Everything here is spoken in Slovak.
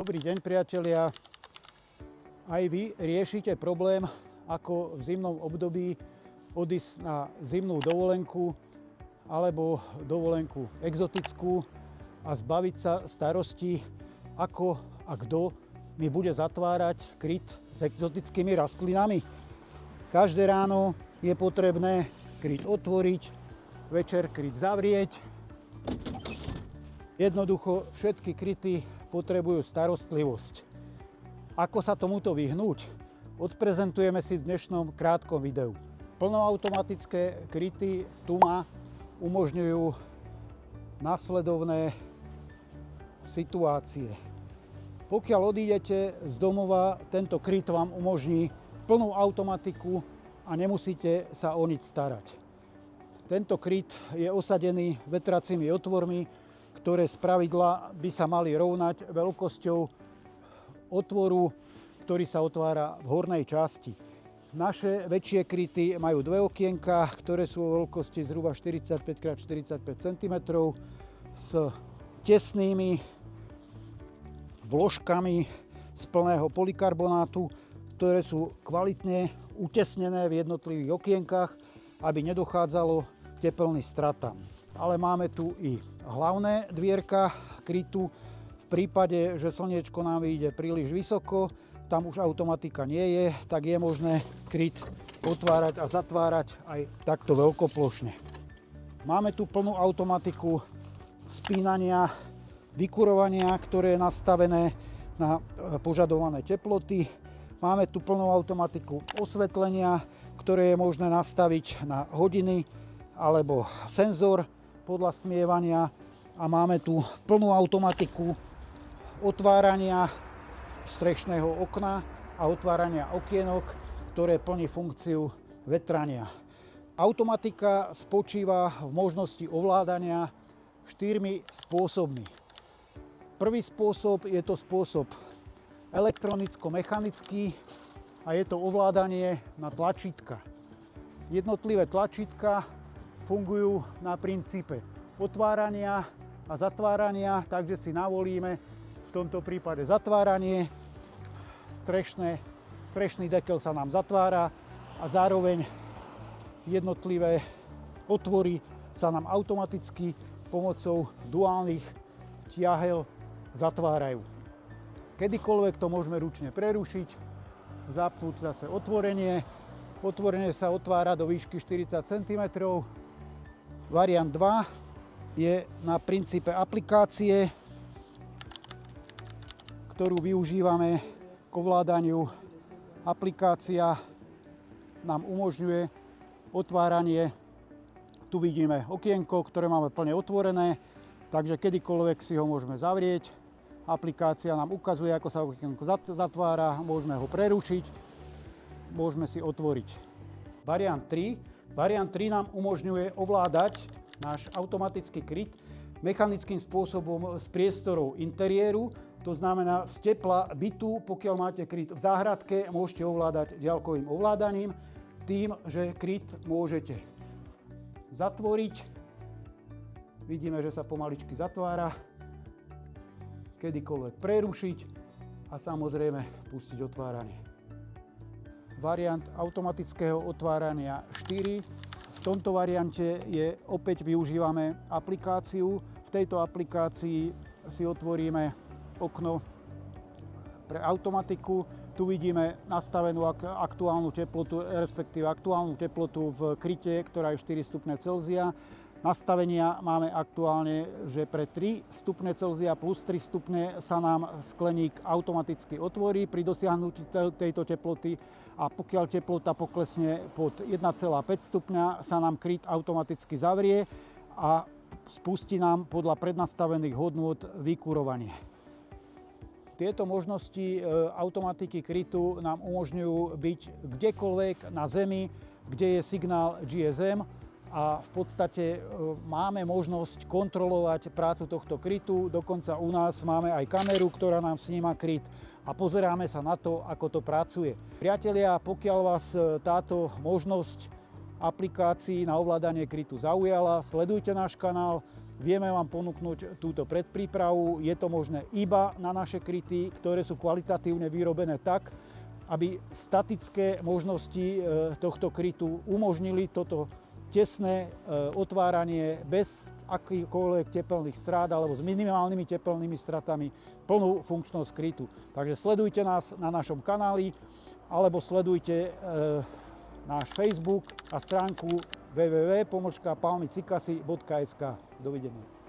Dobrý deň, priatelia. Aj vy riešite problém, ako v zimnom období odísť na zimnú dovolenku alebo dovolenku exotickú a zbaviť sa starosti, ako a kto mi bude zatvárať kryt s exotickými rastlinami. Každé ráno je potrebné kryt otvoriť, večer kryt zavrieť. Jednoducho všetky kryty potrebujú starostlivosť. Ako sa tomuto vyhnúť? Odprezentujeme si v dnešnom krátkom videu. Plnoautomatické kryty Tuma umožňujú nasledovné situácie. Pokiaľ odídete z domova, tento kryt vám umožní plnú automatiku a nemusíte sa o nič starať. Tento kryt je osadený vetracími otvormi, ktoré spravidla by sa mali rovnať veľkosťou otvoru, ktorý sa otvára v hornej časti. Naše väčšie kryty majú dve okienka, ktoré sú o veľkosti zhruba 45x45 cm s tesnými vložkami z plného polykarbonátu, ktoré sú kvalitne utesnené v jednotlivých okienkach, aby nedochádzalo k tepelným stratám. Ale máme tu i hlavné dvierka krytu. V prípade, že slniečko nám vyjde príliš vysoko, tam už automatika nie je, tak je možné kryt otvárať a zatvárať aj takto veľkoplošne. Máme tu plnú automatiku spínania, vykurovania, ktoré je nastavené na požadované teploty. Máme tu plnú automatiku osvetlenia, ktoré je možné nastaviť na hodiny alebo senzor podľa stmievania. A máme tu plnú automatiku otvárania strešného okna a otvárania okienok, ktoré plní funkciu vetrania. Automatika spočíva v možnosti ovládania 4 spôsobmi. Prvý spôsob je to spôsob elektronicko-mechanický a je to ovládanie na tlačítka. Jednotlivé tlačítka fungujú na princípe otvárania a zatvárania, takže si navolíme v tomto prípade zatváranie, strešný dekel sa nám zatvára a zároveň jednotlivé otvory sa nám automaticky pomocou duálnych tiahel zatvárajú. Kedykoľvek to môžeme ručne prerušiť, zapnúť zase otvorenie. Otvorenie sa otvára do výšky 40 cm. Variant 2 je na princípe aplikácie, ktorú využívame k ovládaniu. Aplikácia nám umožňuje otváranie. Tu vidíme okienko, ktoré máme plne otvorené, takže kedykoľvek si ho môžeme zavrieť. Aplikácia nám ukazuje, ako sa okienko zatvára, môžeme ho prerušiť, môžeme si otvoriť. Variant 3 nám umožňuje ovládať náš automatický kryt mechanickým spôsobom z priestorov interiéru, to znamená z tepla bytu. Pokiaľ máte kryt v záhradke, môžete ovládať ďalkovým ovládaním tým, že kryt môžete zatvoriť. Vidíme, že sa pomaličky zatvára. Kedykoľvek prerušiť a samozrejme pustiť otváranie. Variant automatického otvárania 4. V tomto variante opäť využívame aplikáciu. V tejto aplikácii si otvoríme okno pre automatiku. Tu vidíme nastavenú aktuálnu teplotu, respektíve aktuálnu teplotu v kryte, ktorá je 4 stupne Celzia. Nastavenia máme aktuálne, že pre 3 stupne Celzia plus 3 stupne sa nám skleník automaticky otvorí pri dosiahnutí tejto teploty a pokiaľ teplota poklesne pod 1,5 stupňa, sa nám kryt automaticky zavrie a spustí nám podľa prednastavených hodnôt vykurovanie. Tieto možnosti automatiky krytu nám umožňujú byť kdekoľvek na Zemi, kde je signál GSM, a v podstate máme možnosť kontrolovať prácu tohto krytu. Dokonca u nás máme aj kameru, ktorá nám sníma kryt a pozeráme sa na to, ako to pracuje. Priatelia, pokiaľ vás táto možnosť aplikácií na ovládanie krytu zaujala, sledujte náš kanál, vieme vám ponúknuť túto predprípravu. Je to možné iba na naše kryty, ktoré sú kvalitatívne vyrobené tak, aby statické možnosti tohto krytu umožnili toto tesné otváranie bez akýchkoľvek tepelných strát alebo s minimálnymi tepelnými stratami plnú funkčnosť krytu. Takže sledujte nás na našom kanáli alebo sledujte náš Facebook a stránku www.palmicikasi.sk. Dovidenia.